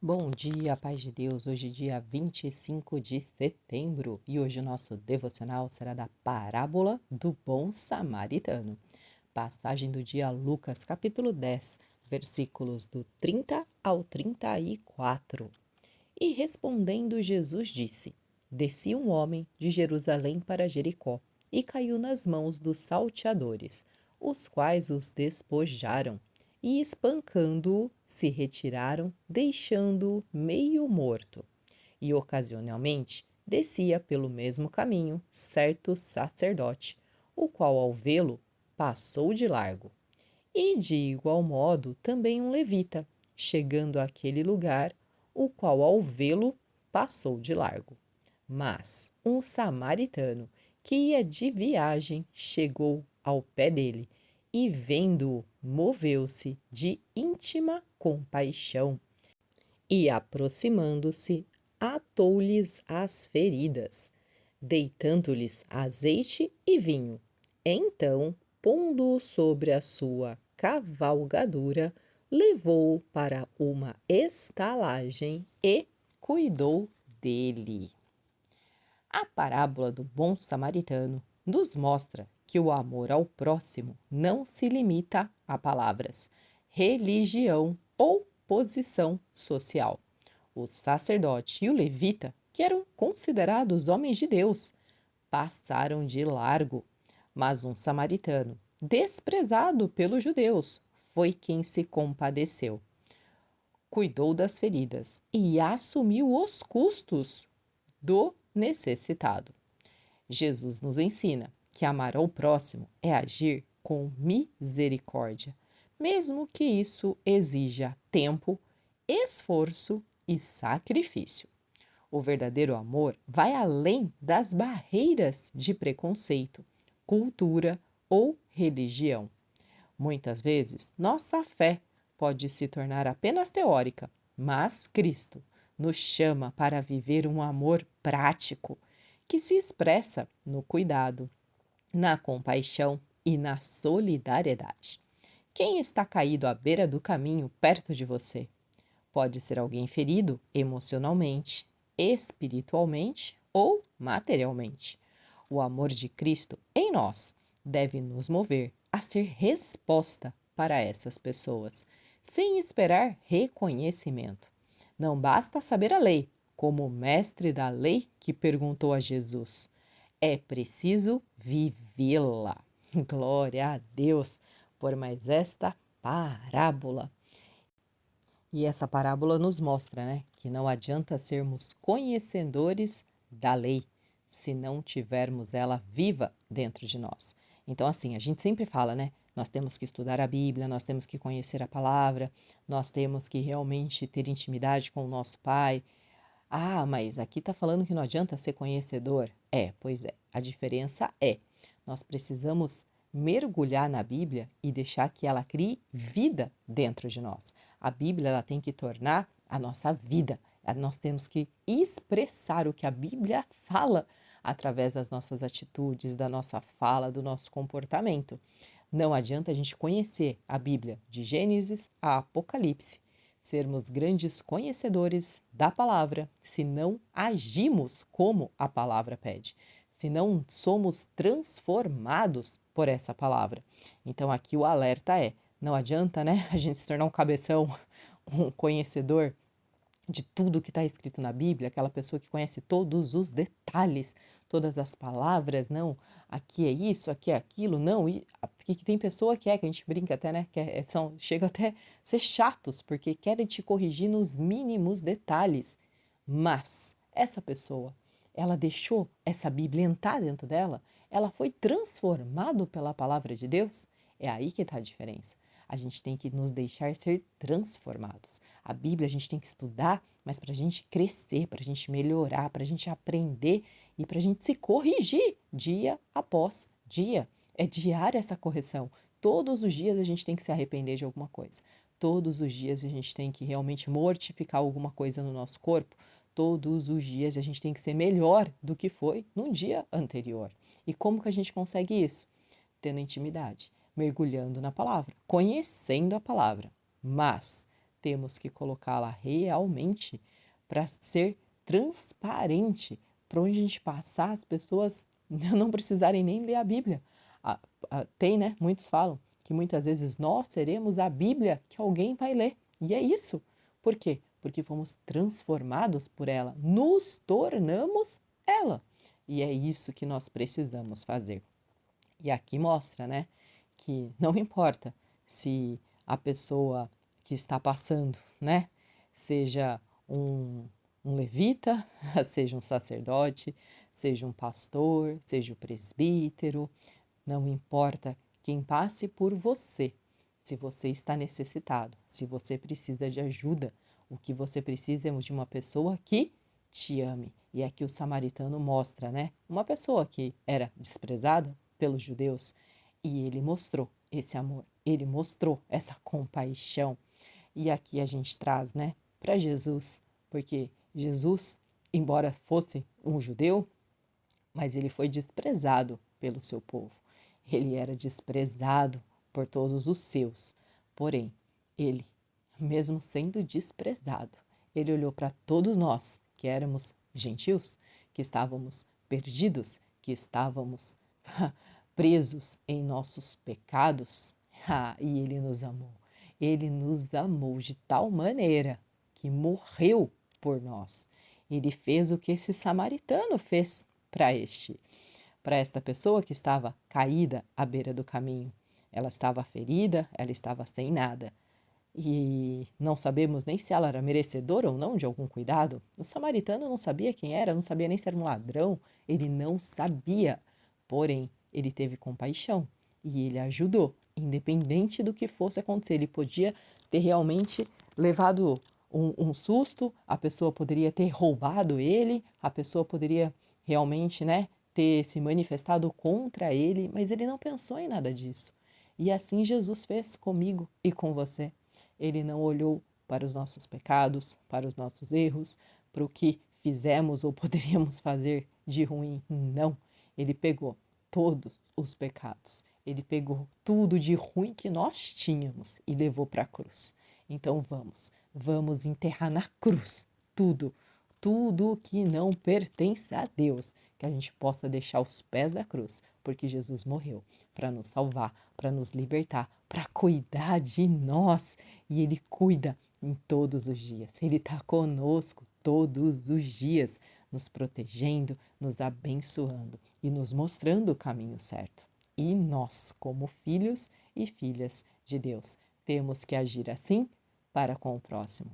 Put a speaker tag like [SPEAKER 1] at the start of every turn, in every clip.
[SPEAKER 1] Bom dia, paz de Deus. Hoje, dia 25 de setembro, e hoje o nosso devocional será da parábola do bom samaritano. Passagem do dia Lucas, capítulo 10, versículos do 30 ao 34. E respondendo, Jesus disse: Descia um homem de Jerusalém para Jericó e caiu nas mãos dos salteadores, os quais os despojaram e, espancando-o, se retiraram, deixando-o meio morto. E ocasionalmente descia pelo mesmo caminho certo sacerdote, o qual, ao vê-lo, passou de largo. E de igual modo também um levita, chegando àquele lugar, o qual, ao vê-lo, passou de largo. Mas um samaritano, que ia de viagem, chegou ao pé dele e, vendo-o, moveu-se de íntima compaixão e, aproximando-se, atou-lhes as feridas, deitando-lhes azeite e vinho. Então, pondo-o sobre a sua cavalgadura, levou-o para uma estalagem e cuidou dele. A parábola do bom samaritano nos mostra que o amor ao próximo não se limita a palavras, religião ou posição social. O sacerdote e o levita, que eram considerados homens de Deus, passaram de largo, mas um samaritano, desprezado pelos judeus, foi quem se compadeceu, cuidou das feridas e assumiu os custos do necessitado. Jesus nos ensina que amar ao próximo é agir com misericórdia, mesmo que isso exija tempo, esforço e sacrifício. O verdadeiro amor vai além das barreiras de preconceito, cultura ou religião. Muitas vezes, nossa fé pode se tornar apenas teórica, mas Cristo nos chama para viver um amor prático, que se expressa no cuidado, na compaixão e na solidariedade. Quem está caído à beira do caminho perto de você? Pode ser alguém ferido emocionalmente, espiritualmente ou materialmente. O amor de Cristo em nós deve nos mover a ser resposta para essas pessoas, sem esperar reconhecimento. Não basta saber a lei, como o mestre da lei que perguntou a Jesus. É preciso vivê-la. Glória a Deus por mais esta parábola. E essa parábola nos mostra, né, que não adianta sermos conhecedores da lei se não tivermos ela viva dentro de nós. Então, assim, a gente sempre fala, né, nós temos que estudar a Bíblia, nós temos que conhecer a palavra, nós temos que realmente ter intimidade com o nosso Pai. Ah, mas aqui está falando que não adianta ser conhecedor. Pois é, a diferença é, nós precisamos mergulhar na Bíblia e deixar que ela crie vida dentro de nós. A Bíblia ela tem que tornar a nossa vida. Nós temos que expressar o que a Bíblia fala através das nossas atitudes, da nossa fala, do nosso comportamento. Não adianta a gente conhecer a Bíblia de Gênesis a Apocalipse, sermos grandes conhecedores da palavra, se não agimos como a palavra pede, se não somos transformados por essa palavra. Então aqui o alerta é, não adianta, né, a gente se tornar um cabeção, um conhecedor de tudo que está escrito na Bíblia, aquela pessoa que conhece todos os detalhes, todas as palavras, não, aqui é isso, aqui é aquilo, não, e que tem pessoa que a gente brinca até, né, chega até a ser chatos, porque querem te corrigir nos mínimos detalhes, mas essa pessoa, ela deixou essa Bíblia entrar dentro dela, ela foi transformada pela palavra de Deus, é aí que está a diferença. A gente tem que nos deixar ser transformados. A Bíblia a gente tem que estudar, mas para a gente crescer, para a gente melhorar, para a gente aprender e para a gente se corrigir dia após dia. É diária essa correção. Todos os dias a gente tem que se arrepender de alguma coisa. Todos os dias a gente tem que realmente mortificar alguma coisa no nosso corpo. Todos os dias a gente tem que ser melhor do que foi no dia anterior. E como que a gente consegue isso? Tendo intimidade, mergulhando na palavra, conhecendo a palavra, mas temos que colocá-la realmente para ser transparente, para onde a gente passar, as pessoas não precisarem nem ler a Bíblia. Tem, né? Muitos falam que muitas vezes nós seremos a Bíblia que alguém vai ler. E é isso. Por quê? Porque fomos transformados por ela, nos tornamos ela. E é isso que nós precisamos fazer. E aqui mostra, né, que não importa se a pessoa que está passando, né, seja um levita, seja um sacerdote, seja um pastor, seja o presbítero, não importa quem passe por você. Se você está necessitado, se você precisa de ajuda, o que você precisa é de uma pessoa que te ame. E aqui o samaritano mostra, né? Uma pessoa que era desprezada pelos judeus e ele mostrou esse amor, ele mostrou essa compaixão. E aqui a gente traz, né, para Jesus, porque Jesus, embora fosse um judeu, mas ele foi desprezado pelo seu povo. Ele era desprezado por todos os seus. Porém, ele, mesmo sendo desprezado, ele olhou para todos nós, que éramos gentios, que estávamos perdidos, que estávamos presos em nossos pecados, e ele nos amou. Ele nos amou de tal maneira que morreu por nós. Ele fez o que esse samaritano fez para esta pessoa que estava caída à beira do caminho. Ela estava ferida, ela estava sem nada. E não sabemos nem se ela era merecedora ou não de algum cuidado. O samaritano não sabia quem era, não sabia nem se era um ladrão, ele não sabia. Porém, ele teve compaixão e ele ajudou, independente do que fosse acontecer. Ele podia ter realmente levado um susto, a pessoa poderia ter roubado ele, a pessoa poderia realmente, né, ter se manifestado contra ele, mas ele não pensou em nada disso. E assim Jesus fez comigo e com você. Ele não olhou para os nossos pecados, para os nossos erros, para o que fizemos ou poderíamos fazer de ruim. Não. Ele pegou todos os pecados. Ele pegou tudo de ruim que nós tínhamos e levou para a cruz. Então vamos enterrar na cruz tudo que não pertence a Deus, que a gente possa deixar aos pés da cruz, porque Jesus morreu para nos salvar, para nos libertar, para cuidar de nós. E Ele cuida em todos os dias. Ele está conosco todos os dias, nos protegendo, nos abençoando e nos mostrando o caminho certo. E nós, como filhos e filhas de Deus, temos que agir assim para com o próximo.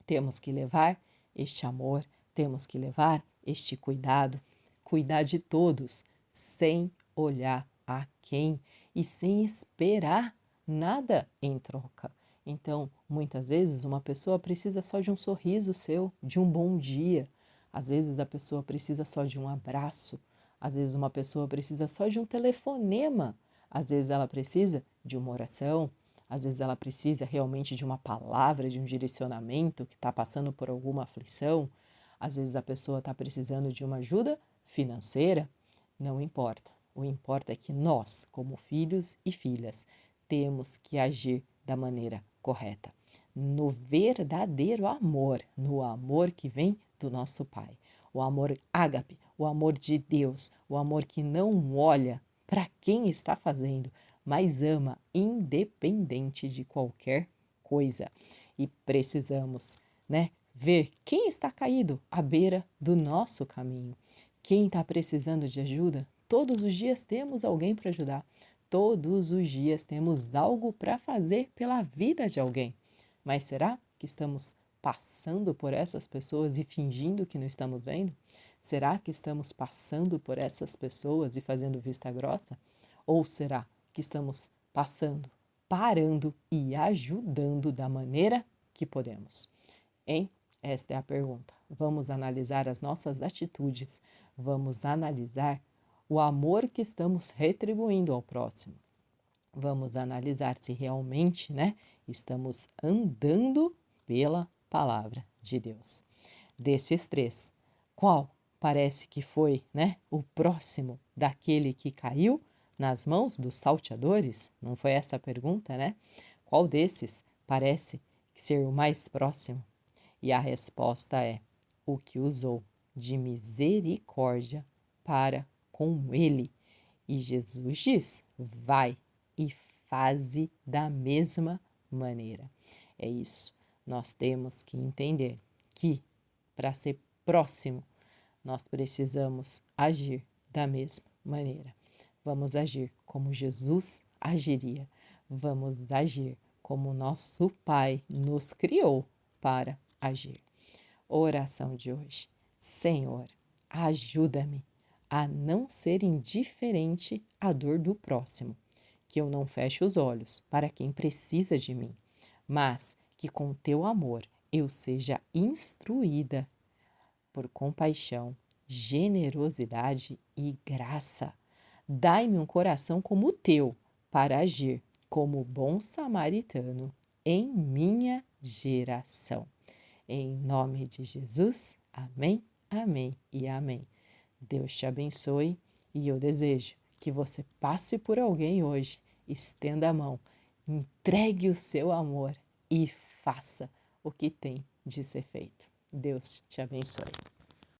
[SPEAKER 1] Temos que levar este amor, temos que levar este cuidado, cuidar de todos, sem olhar a quem e sem esperar nada em troca. Então, muitas vezes, uma pessoa precisa só de um sorriso seu, de um bom dia. Às vezes, a pessoa precisa só de um abraço. Às vezes, uma pessoa precisa só de um telefonema. Às vezes, ela precisa de uma oração. Às vezes ela precisa realmente de uma palavra, de um direcionamento, que está passando por alguma aflição. Às vezes a pessoa está precisando de uma ajuda financeira. Não importa. O importa é que nós, como filhos e filhas, temos que agir da maneira correta. No verdadeiro amor, no amor que vem do nosso Pai. O amor ágape, o amor de Deus, o amor que não olha para quem está fazendo, mas ama independente de qualquer coisa. E precisamos, né, ver quem está caído à beira do nosso caminho. Quem está precisando de ajuda? Todos os dias temos alguém para ajudar. Todos os dias temos algo para fazer pela vida de alguém. Mas será que estamos passando por essas pessoas e fingindo que não estamos vendo? Será que estamos passando por essas pessoas e fazendo vista grossa? Ou será que estamos passando, parando e ajudando da maneira que podemos? Hein? Esta é a pergunta. Vamos analisar as nossas atitudes, vamos analisar o amor que estamos retribuindo ao próximo. Vamos analisar se realmente, né, estamos andando pela palavra de Deus. Destes três, qual parece que foi, né, o próximo daquele que caiu nas mãos dos salteadores? Não foi essa a pergunta, né? Qual desses parece ser o mais próximo? E a resposta é: o que usou de misericórdia para com ele. E Jesus diz: vai e faze da mesma maneira. É isso. Nós temos que entender que para ser próximo, nós precisamos agir da mesma maneira. Vamos agir como Jesus agiria. Vamos agir como nosso Pai nos criou para agir. Oração de hoje. Senhor, ajuda-me a não ser indiferente à dor do próximo, que eu não feche os olhos para quem precisa de mim, mas que com teu amor eu seja instruída por compaixão, generosidade e graça. Dai-me um coração como o teu para agir como bom samaritano em minha geração. Em nome de Jesus, amém, amém e amém. Deus te abençoe e eu desejo que você passe por alguém hoje, estenda a mão, entregue o seu amor e faça o que tem de ser feito. Deus te abençoe.